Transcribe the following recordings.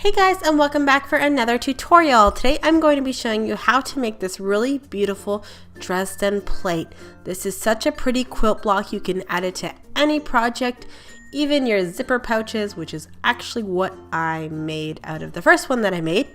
Hey guys, and welcome back for another tutorial. Today I'm going to be showing you how to make this really beautiful Dresden plate. This is such a pretty quilt block. You can add it to any project, even your zipper pouches, which is actually what I made out of the first one that I made.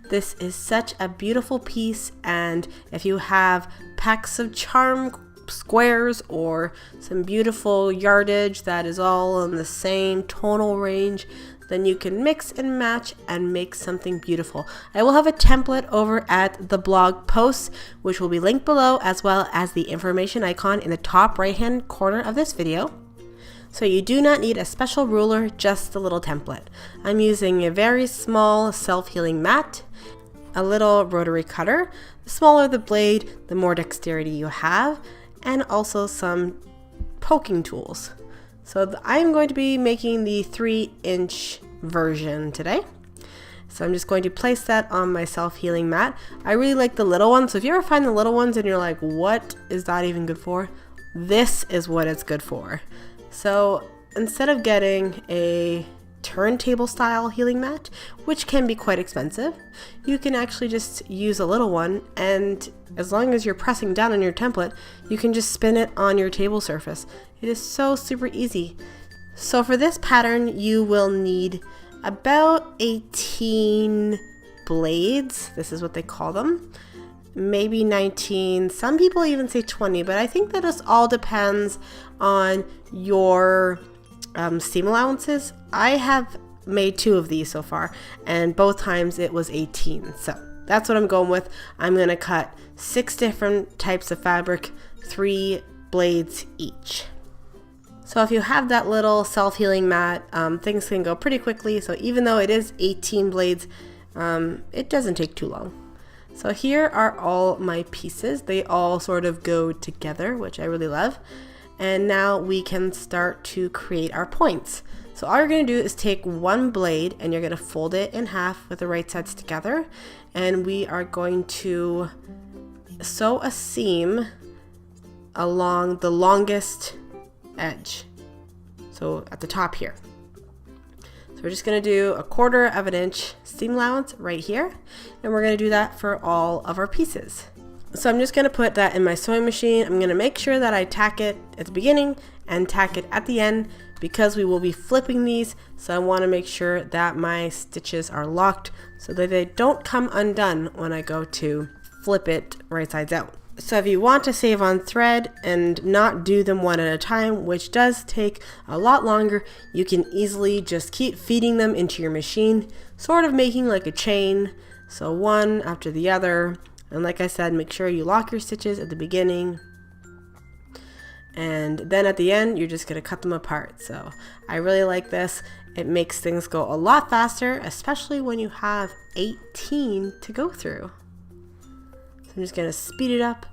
This is such a beautiful piece, and if you have packs of charm squares or some beautiful yardage that is all in the same tonal range, then you can mix and match and make something beautiful. I will have a template over at the blog post, which will be linked below, as well as the information icon in the top right hand corner of this video. So you do not need a special ruler, just a little template. I'm using a very small self-healing mat, a little rotary cutter. The smaller the blade, the more dexterity you have, and also some poking tools. So I'm going to be making the 3-inch version today. So I'm just going to place that on my self-healing mat. I really like the little ones. So if you ever find the little ones and you're like, what is that even good for? This is what it's good for. So instead of getting a turntable style healing mat, which can be quite expensive, you can actually just use a little one, and as long as you're pressing down on your template, you can just spin it on your table surface. It is so super easy. So for this pattern, you will need about 18 blades. This is what they call them. Maybe 19. Some people even say 20, but I think that this all depends on your seam allowances. I have made 2 of these so far, and both times it was 18. So that's what I'm going with. I'm going to cut 6 different types of fabric, 3 blades each. So if you have that little self-healing mat, things can go pretty quickly. So even though it is 18 blades, it doesn't take too long. So here are all my pieces. They all sort of go together, which I really love. And now we can start to create our points. So all you're going to do is take one blade and you're going to fold it in half with the right sides together. And we are going to sew a seam along the longest edge. So at the top here. So we're just going to do 1/4 of an inch seam allowance right here. And we're going to do that for all of our pieces. So I'm just going to put that in my sewing machine. I'm going to make sure that I tack it at the beginning and tack it at the end, because we will be flipping these. So I want to make sure that my stitches are locked so that they don't come undone when I go to flip it right sides out. So if you want to save on thread and not do them one at a time, which does take a lot longer, you can easily just keep feeding them into your machine, sort of making like a chain. So one after the other. And like I said, make sure you lock your stitches at the beginning. And then at the end, you're just going to cut them apart. So I really like this. It makes things go a lot faster, especially when you have 18 to go through. So I'm just going to speed it up,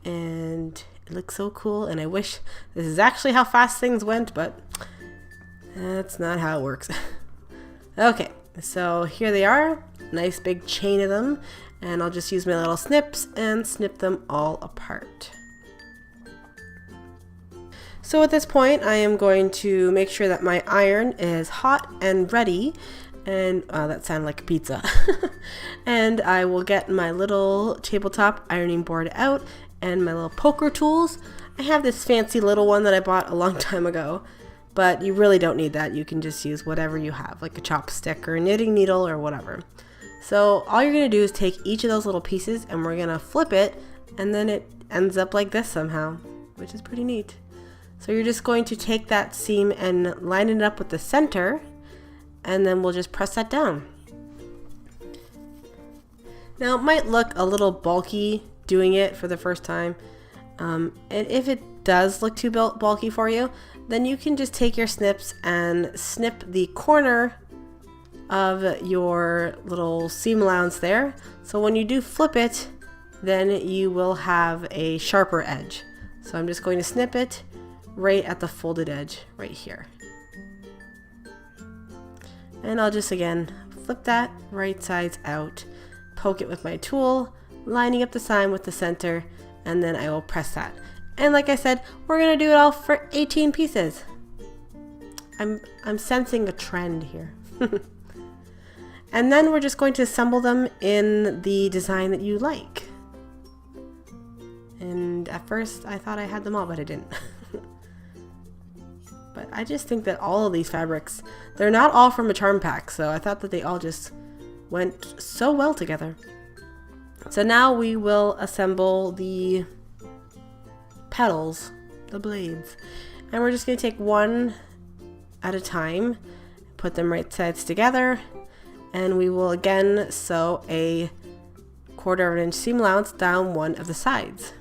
and it looks so cool. And I wish this is actually how fast things went, but that's not how it works. Okay, so here they are. Nice big chain of them. And I'll just use my little snips and snip them all apart. So at this point, I am going to make sure that my iron is hot and ready. And that sounded like a pizza. And I will get my little tabletop ironing board out and my little poker tools. I have this fancy little one that I bought a long time ago, but you really don't need that. You can just use whatever you have, like a chopstick or a knitting needle or whatever. So all you're going to do is take each of those little pieces and we're going to flip it, and then it ends up like this somehow, which is pretty neat. So you're just going to take that seam and line it up with the center, and then we'll just press that down. Now it might look a little bulky doing it for the first time, and if it does look too bulky for you, then you can just take your snips and snip the corner of your little seam allowance there. So when you do flip it, then you will have a sharper edge. So I'm just going to snip it right at the folded edge right here. And I'll just again flip that right sides out, poke it with my tool, lining up the sign with the center, and then I will press that. And like I said, we're gonna do it all for 18 pieces. I'm sensing a trend here. And then we're just going to assemble them in the design that you like. And at first I thought I had them all, but I didn't. But I just think that all of these fabrics, they're not all from a charm pack, so I thought that they all just went so well together. So now we will assemble the petals, the blades. And we're just going to take one at a time, put them right sides together, and we will again sew a 1/4 inch seam allowance down one of the sides.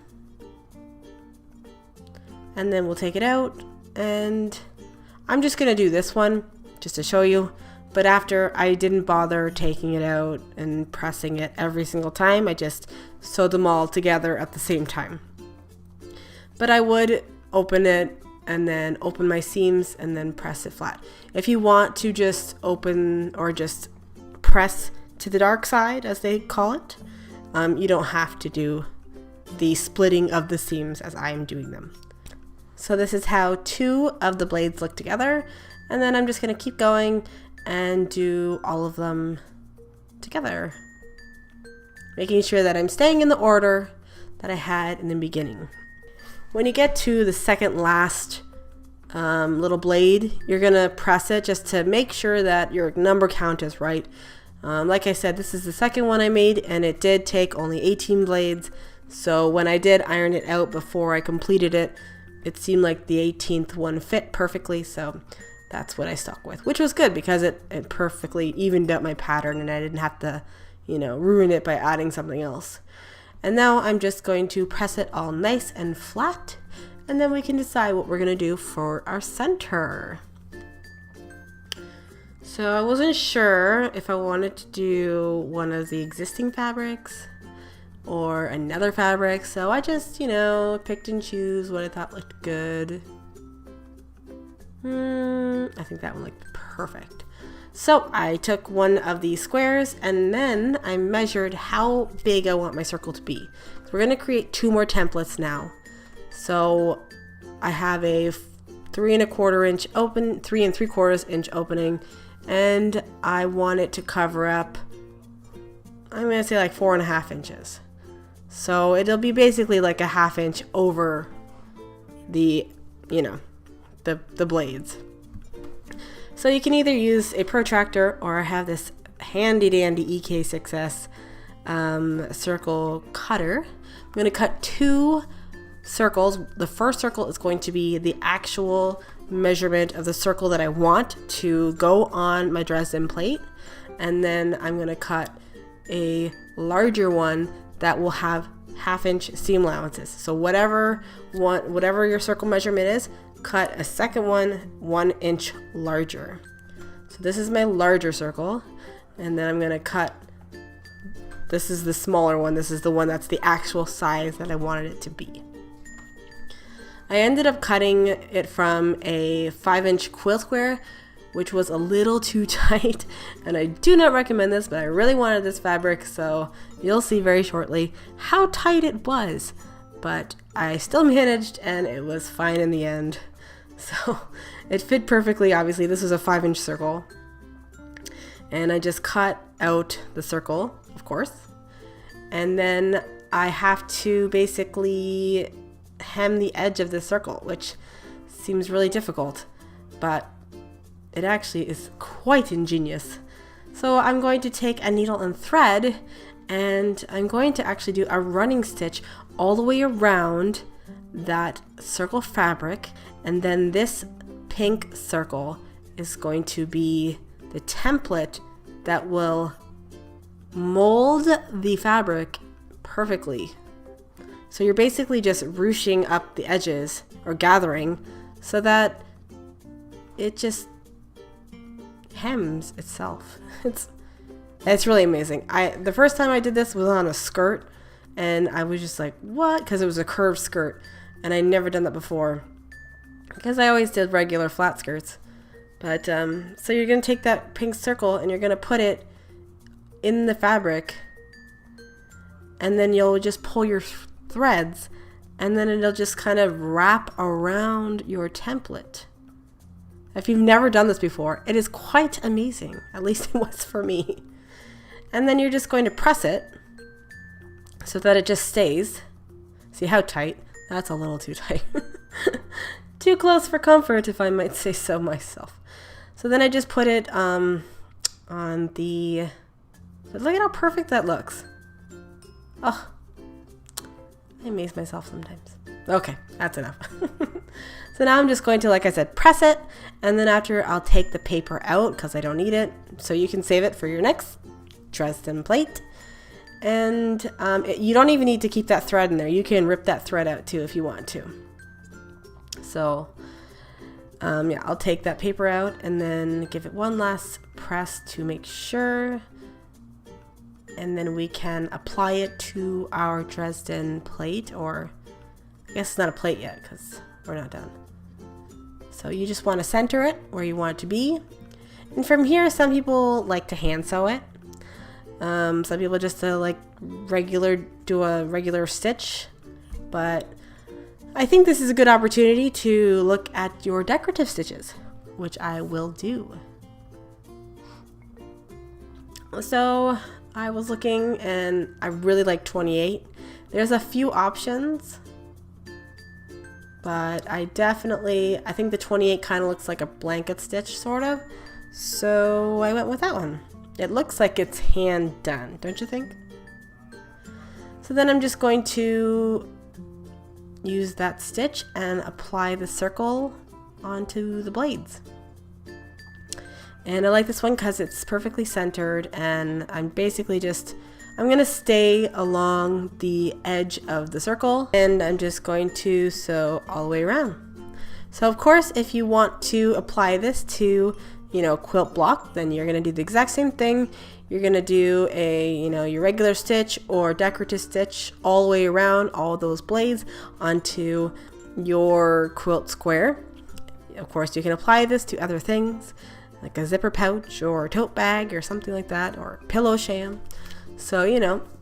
And then we'll take it out, and I'm just going to do this one just to show you. But after, I didn't bother taking it out and pressing it every single time. I just sewed them all together at the same time. But I would open it and then open my seams and then press it flat. If you want to just open or just press to the dark side, as they call it, you don't have to do the splitting of the seams as I am doing them. So this is how 2 of the blades look together, and then I'm just going to keep going and do all of them together, making sure that I'm staying in the order that I had in the beginning. When you get to the second last little blade, you're going to press it just to make sure that your number count is right. Like I said, this is the second one I made, and it did take only 18 blades, so when I did iron it out before I completed it, it seemed like the 18th one fit perfectly, so that's what I stuck with, which was good because it perfectly evened out my pattern and I didn't have to, ruin it by adding something else. And now I'm just going to press it all nice and flat, and then we can decide what we're going to do for our center. So I wasn't sure if I wanted to do one of the existing fabrics or another fabric, so I just, picked and choose what I thought looked good. I think that one looked perfect. So I took one of these squares and then I measured how big I want my circle to be. So we're going to create 2 more templates now. So I have a 3 1/4 inch open, 3 3/4 inch opening, and I want it to cover up, I'm going to say like 4.5 inches. So it'll be basically like a 1/2 inch over the, the blades. So you can either use a protractor, or I have this handy dandy EK6S circle cutter. I'm going to cut 2 circles. The first circle is going to be the actual measurement of the circle that I want to go on my Dresden plate, and then I'm going to cut a larger one that will have 1/2 inch seam allowances. So whatever your circle measurement is, cut a second one 1 inch larger. So this is my larger circle, and then I'm going to cut, this is the smaller one, this is the one that's the actual size that I wanted it to be. I ended up cutting it from a 5 inch quill square, which was a little too tight, and I do not recommend this, but I really wanted this fabric, so you'll see very shortly how tight it was. But I still managed, and it was fine in the end. So it fit perfectly. Obviously, this was a 5 inch circle, and I just cut out the circle, of course, and then I have to basically hem the edge of the circle, which seems really difficult, but it actually is quite ingenious. So I'm going to take a needle and thread, and I'm going to actually do a running stitch all the way around that circle fabric, and then this pink circle is going to be the template that will mold the fabric perfectly. So you're basically just ruching up the edges, or gathering, so that it just hems itself. It's really amazing. The first time I did this was on a skirt, and I was just like, what? Because it was a curved skirt, and I'd never done that before, because I always did regular flat skirts. But so you're going to take that pink circle and you're going to put it in the fabric, and then you'll just pull your threads, and then it'll just kind of wrap around your template. If you've never done this before, it is quite amazing. At least it was for me. And then you're just going to press it so that it just stays. See how tight? That's a little too tight. Too close for comfort, if I might say so myself. So then I just put it on the... Look at how perfect that looks. Oh, I amaze myself sometimes. Okay, that's enough. So now I'm just going to, like I said, press it, and then after I'll take the paper out because I don't need it, so you can save it for your next Dresden plate. And you don't even need to keep that thread in there. You can rip that thread out too if you want to. So yeah, I'll take that paper out and then give it one last press to make sure. And then we can apply it to our Dresden plate, or I guess it's not a plate yet because we're not done. So you just want to center it where you want it to be. And from here, some people like to hand sew it. Some people just do a regular stitch. But I think this is a good opportunity to look at your decorative stitches, which I will do. So I was looking and I really like 28. There's a few options, but I think the 28 kind of looks like a blanket stitch sort of. So I went with that one. It looks like it's hand done, don't you think? So then I'm just going to use that stitch and apply the circle onto the blades. And I like this one because it's perfectly centered, and I'm basically I'm going to stay along the edge of the circle, and I'm just going to sew all the way around. So of course, if you want to apply this to, quilt block, then you're going to do the exact same thing. You're going to do your regular stitch or decorative stitch all the way around all those blades onto your quilt square. Of course, you can apply this to other things, like a zipper pouch or a tote bag or something like that, or pillow sham. So,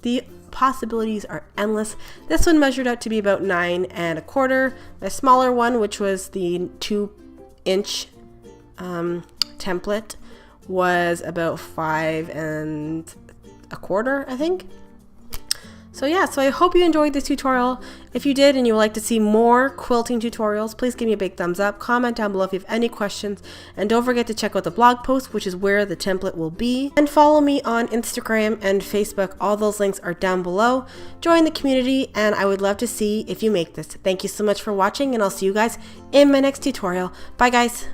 the possibilities are endless. This one measured out to be about 9 1/4. The smaller one, which was the 2-inch template, was about 5 1/4, I think. So yeah, so I hope you enjoyed this tutorial. If you did and you would like to see more quilting tutorials, please give me a big thumbs up. Comment down below if you have any questions. And don't forget to check out the blog post, which is where the template will be. And follow me on Instagram and Facebook. All those links are down below. Join the community, and I would love to see if you make this. Thank you so much for watching, and I'll see you guys in my next tutorial. Bye guys.